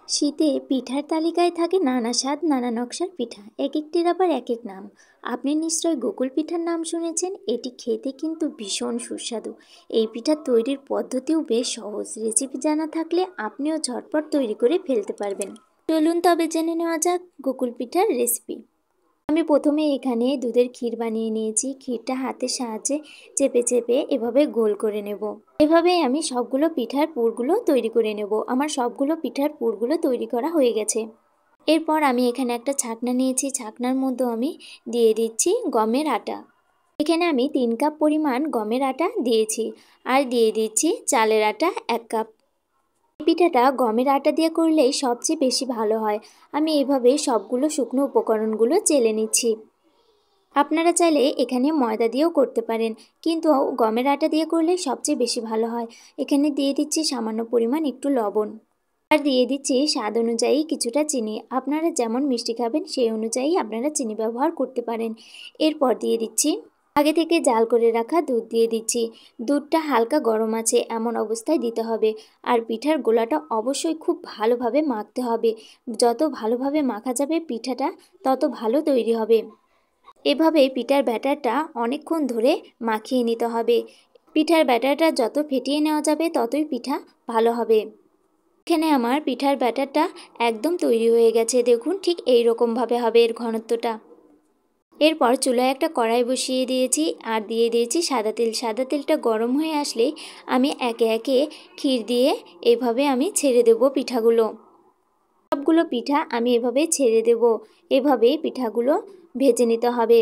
শীতে পিঠার তালিকায় থাকে নানা স্বাদ নানা নকশার পিঠা, এক একটির আবার এক এক নাম। আপনি নিশ্চয় গোকুল পিঠার নাম শুনেছেন। এটি খেতে কিন্তু ভীষণ সুস্বাদু। এই পিঠা তৈরির পদ্ধতিও বেশ সহজ। রেসিপি জানা থাকলে আপনিও ঝটপট তৈরি করে ফেলতে পারবেন। চলুন তবে জেনে নেওয়া যাক গোকুল পিঠার রেসিপি। আমি প্রথমে এখানে দুধের ক্ষীর বানিয়ে নিয়েছি। ক্ষীরটা হাতের সাহায্যে চেপে চেপে এভাবে গোল করে নেব। এভাবেই আমি সবগুলো পিঠার পুরগুলো তৈরি করে নেব। আমার সবগুলো পিঠার পুরগুলো তৈরি করা হয়ে গেছে। এরপর আমি এখানে একটা ছাকনা নিয়েছি। ছাকনার মধ্যে আমি দিয়ে দিচ্ছি গমের আটা। এখানে আমি 3 কাপ পরিমাণ গমের আটা দিয়েছি। আর দিয়ে দিচ্ছি চালের আটা 1 কাপ। পিঠাটা গমের আটা দিয়ে করলেই সবচেয়ে বেশি ভালো হয়। আমি এভাবে সবগুলো শুকনো উপকরণগুলো চেলে নিচ্ছি। আপনারা চাইলে এখানে ময়দা দিয়েও করতে পারেন, কিন্তু গমের আটা দিয়ে করলে সবচেয়ে বেশি ভালো হয়। এখানে দিয়ে দিচ্ছি সামান্য পরিমাণ একটু লবণ, আর দিয়ে দিচ্ছি স্বাদ অনুযায়ী কিছুটা চিনি। আপনারা যেমন মিষ্টি খাবেন সেই অনুযায়ী আপনারা চিনি ব্যবহার করতে পারেন। এরপর দিয়ে দিচ্ছি আগে থেকে জাল করে রাখা দুধ দিয়ে দিচ্ছি। দুধটা হালকা গরম আছে এমন অবস্থায় দিতে হবে। আর পিঠার গোলাটা অবশ্যই খুব ভালোভাবে মাখতে হবে। যত ভালোভাবে মাখা যাবে পিঠাটা তত ভালো তৈরি হবে। এভাবে পিঠার ব্যাটারটা অনেকক্ষণ ধরে মাখিয়ে নিতে হবে। পিঠার ব্যাটারটা যত ফেটিয়ে নেওয়া যাবে ততই পিঠা ভালো হবে। এখানে আমার পিঠার ব্যাটারটা একদম তৈরি হয়ে গেছে। দেখুন ঠিক এই রকমভাবে হবে এর ঘনত্বটা। এরপর চুলায় একটা কড়াই বসিয়ে দিয়েছি আর দিয়ে দিয়েছি সাদা তেল। সাদা তেলটা গরম হয়ে আসলে আমি একে একে ক্ষীর দিয়ে এইভাবে আমি ছেড়ে দেব পিঠাগুলো। সবগুলো পিঠা আমি এভাবে ছেড়ে দেব। এভাবেই পিঠাগুলো ভেজে নিতে হবে।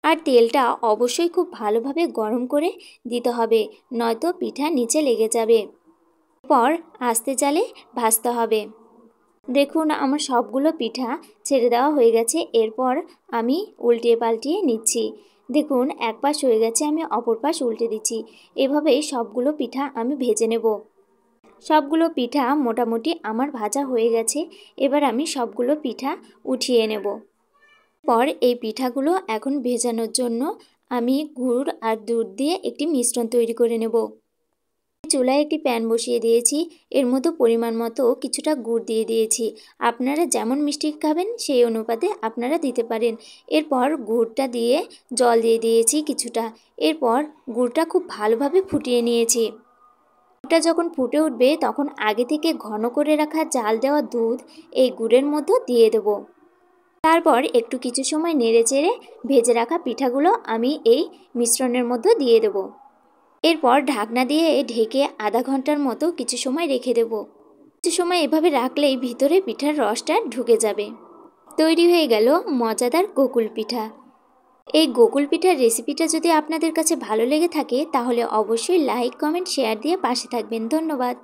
আর তেলটা অবশ্যই খুব ভালোভাবে গরম করে দিতে হবে, নয়তো পিঠা নিচে লেগে যাবে। এরপর আস্তে জালে ভাজতে হবে। দেখুন আমার সবগুলো পিঠা ছেড়ে দেওয়া হয়ে গেছে। এরপর আমি উল্টিয়ে পাল্টিয়ে নিচ্ছি। দেখুন এক পাশ হয়ে গেছে, আমি অপর পাশ উল্টে দিচ্ছি। এভাবে সবগুলো পিঠা আমি ভেজে নেব। সবগুলো পিঠা মোটামুটি আমার ভাজা হয়ে গেছে। এবার আমি সবগুলো পিঠা উঠিয়ে নেব। পর এই পিঠাগুলো এখন ভেজানোর জন্য আমি গুড় আর দুধ দিয়ে একটি মিশ্রণ তৈরি করে নেব। চুলায় একটি প্যান বসিয়ে দিয়েছি। এর মধ্যে পরিমাণ মতো কিছুটা গুড় দিয়ে দিয়েছি। আপনারা যেমন মিষ্টি খাবেন সেই অনুপাতে আপনারা দিতে পারেন। এরপর গুড়টা দিয়ে জল দিয়ে দিয়েছি কিছুটা। এরপর গুড়টা খুব ভালোভাবে ফুটিয়ে নিয়েছি। গুড়টা যখন ফুটে উঠবে তখন আগে থেকে ঘন করে রাখা জাল দেওয়া দুধ এই গুড়ের মধ্যে দিয়ে দেব। তারপর একটু কিছু সময় নেড়েচেড়ে ভেজে রাখা পিঠাগুলো আমি এই মিশ্রণের মধ্যে দিয়ে দেব। এরপর ঢাকনা দিয়ে ঢেকে আধা ঘন্টার মতো কিছু সময় রেখে দেব। কিছু সময় এভাবে রাখলেই ভিতরে পিঠার রসটা ঢুকে যাবে। তৈরি হয়ে গেল মজাদার গোকুল পিঠা। এই গোকুল পিঠার রেসিপিটা যদি আপনাদের কাছে ভালো লেগে থাকে তাহলে অবশ্যই লাইক, কমেন্ট, শেয়ার দিয়ে পাশে থাকবেন। ধন্যবাদ।